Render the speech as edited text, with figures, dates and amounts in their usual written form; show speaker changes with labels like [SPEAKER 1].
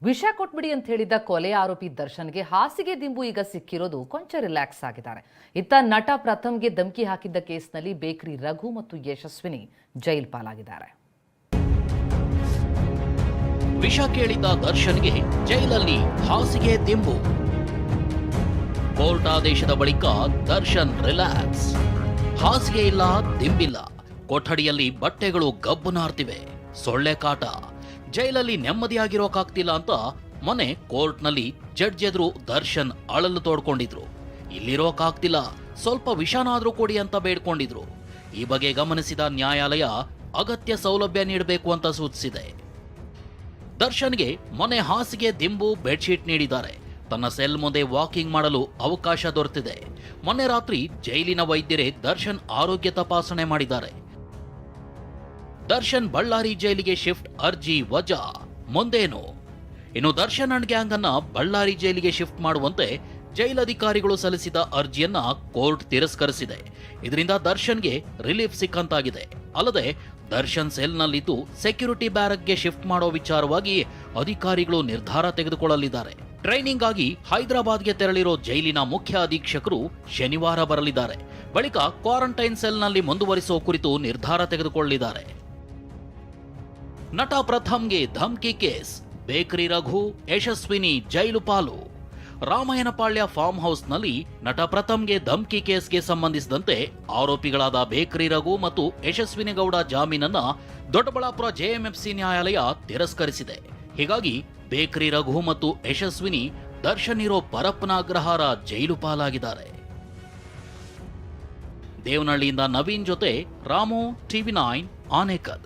[SPEAKER 1] ವಿಷ ಕೊಟ್ಬಿಡಿ ಅಂತ ಹೇಳಿದ ಕೊಲೆ ಆರೋಪಿ ದರ್ಶನ್ಗೆ ಹಾಸಿಗೆ ದಿಂಬು ಈಗ ಸಿಕ್ಕಿರೋದು ಕೊಂಚ ರಿಲ್ಯಾಕ್ಸ್ ಆಗಿದ್ದಾರೆ. ಇತ್ತ ನಟ ಪ್ರಥಮ್ಗೆ ಧಮಕಿ ಹಾಕಿದ್ದ ಕೇಸ್ನಲ್ಲಿ ಬೇಕರಿ ರಘು ಮತ್ತು ಯಶಸ್ವಿನಿ ಜೈಲ್ ಪಾಲಾಗಿದ್ದಾರೆ.
[SPEAKER 2] ವಿಷ ಕೇಳಿದ್ದ ದರ್ಶನ್ಗೆ ಜೈಲಲ್ಲಿ ಹಾಸಿಗೆ ದಿಂಬು. ಕೋರ್ಟ್ ಆದೇಶದ ಬಳಿಕ ದರ್ಶನ್ ರಿಲ್ಯಾಕ್ಸ್. ಹಾಸಿಗೆ ಇಲ್ಲ, ದಿಂಬಿಲ್ಲ, ಕೊಠಡಿಯಲ್ಲಿ ಬಟ್ಟೆಗಳು ಗಬ್ಬು ನಾರ್ತಿವೆ, ಸೊಳ್ಳೆ ಕಾಟ. ಜೈಲಲ್ಲಿ ನೆಮ್ಮದಿಯಾಗಿರೋಕಾಗ್ತಿಲ್ಲ ಅಂತ ಮೊನ್ನೆ ಕೋರ್ಟ್ನಲ್ಲಿ ಜಡ್ಜ್ ಎದುರು ದರ್ಶನ್ ಅಳಲು ತೋಡ್ಕೊಂಡಿದ್ರು. ಇಲ್ಲಿರೋಕಾಗ್ತಿಲ್ಲ, ಸ್ವಲ್ಪ ವಿಷಾನಾದ್ರೂ ಕೊಡಿ ಅಂತ ಬೇಡ್ಕೊಂಡಿದ್ರು. ಈ ಬಗ್ಗೆ ಗಮನಿಸಿದ ನ್ಯಾಯಾಲಯ ಅಗತ್ಯ ಸೌಲಭ್ಯ ನೀಡಬೇಕು ಅಂತ ಸೂಚಿಸಿದೆ. ದರ್ಶನ್ಗೆ ಮೊನ್ನೆ ಹಾಸಿಗೆ ದಿಂಬು ಬೆಡ್ಶೀಟ್ ನೀಡಿದ್ದಾರೆ. ತನ್ನ ಸೆಲ್ ಮುಂದೆ ವಾಕಿಂಗ್ ಮಾಡಲು ಅವಕಾಶ ದೊರೆತಿದೆ. ಮೊನ್ನೆ ರಾತ್ರಿ ಜೈಲಿನ ವೈದ್ಯರೇ ದರ್ಶನ್ ಆರೋಗ್ಯ ತಪಾಸಣೆ ಮಾಡಿದ್ದಾರೆ. ದರ್ಶನ್ ಬಳ್ಳಾರಿ ಜೈಲಿಗೆ ಶಿಫ್ಟ್ ಅರ್ಜಿ ವಜಾ. ಮುಂದೇನು? ಇನ್ನು ದರ್ಶನ್ ಅಂಡ್ ಗ್ಯಾಂಗ್ ಅನ್ನ ಬಳ್ಳಾರಿ ಜೈಲಿಗೆ ಶಿಫ್ಟ್ ಮಾಡುವಂತೆ ಜೈಲಧಿಕಾರಿಗಳು ಸಲ್ಲಿಸಿದ ಅರ್ಜಿಯನ್ನ ಕೋರ್ಟ್ ತಿರಸ್ಕರಿಸಿದೆ. ಇದರಿಂದ ದರ್ಶನ್ಗೆ ರಿಲೀಫ್ ಸಿಕ್ಕಂತಾಗಿದೆ. ಅಲ್ಲದೆ ದರ್ಶನ್ ಸೆಲ್ನಲ್ಲಿದ್ದು ಸೆಕ್ಯೂರಿಟಿ ಬ್ಯಾರಕ್ಗೆ ಶಿಫ್ಟ್ ಮಾಡೋ ವಿಚಾರವಾಗಿ ಅಧಿಕಾರಿಗಳು ನಿರ್ಧಾರ ತೆಗೆದುಕೊಳ್ಳಲಿದ್ದಾರೆ. ಟ್ರೈನಿಂಗ್ ಆಗಿ ಹೈದರಾಬಾದ್ಗೆ ತೆರಳಿರೋ ಜೈಲಿನ ಮುಖ್ಯ ಅಧೀಕ್ಷಕರು ಶನಿವಾರ ಬರಲಿದ್ದಾರೆ. ಬಳಿಕ ಕ್ವಾರಂಟೈನ್ ಸೆಲ್ನಲ್ಲಿ ಮುಂದುವರಿಸೋ ಕುರಿತು ನಿರ್ಧಾರ ತೆಗೆದುಕೊಳ್ಳಲಿದ್ದಾರೆ. ನಟ ಪ್ರಥಮ್ಗೆ ಧಮ್ಕಿ ಕೇಸ್, ಬೇಕರಿ ರಘು, ಯಶಸ್ವಿನಿ ಜೈಲು ಪಾಲು. ರಾಮಾಯಣಪಾಳ್ಯ ಫಾರ್ಮ್ ಹೌಸ್ನಲ್ಲಿ ನಟ ಪ್ರಥಮ್ಗೆ ಧಮ್ಕಿ ಕೇಸ್ಗೆ ಸಂಬಂಧಿಸಿದಂತೆ ಆರೋಪಿಗಳಾದ ಬೇಕರಿ ರಘು ಮತ್ತು ಯಶಸ್ವಿನಿ ಗೌಡ ಜಾಮೀನನ್ನ ದೊಡ್ಡಬಳ್ಳಾಪುರ ಜೆಎಂಎಫ್ಸಿ ನ್ಯಾಯಾಲಯ ತಿರಸ್ಕರಿಸಿದೆ. ಹೀಗಾಗಿ ಬೇಕರಿ ರಘು ಮತ್ತು ಯಶಸ್ವಿನಿ ದರ್ಶನ್ ಇರೋ ಪರಪ್ಪನ ಅಗ್ರಹಾರ ಜೈಲು ಪಾಲಾಗಿದ್ದಾರೆ. ದೇವನಹಳ್ಳಿಯಿಂದ ನವೀನ್ ಜೊತೆ ರಾಮು, ಟಿವಿ9 ಆನೇಕಲ್.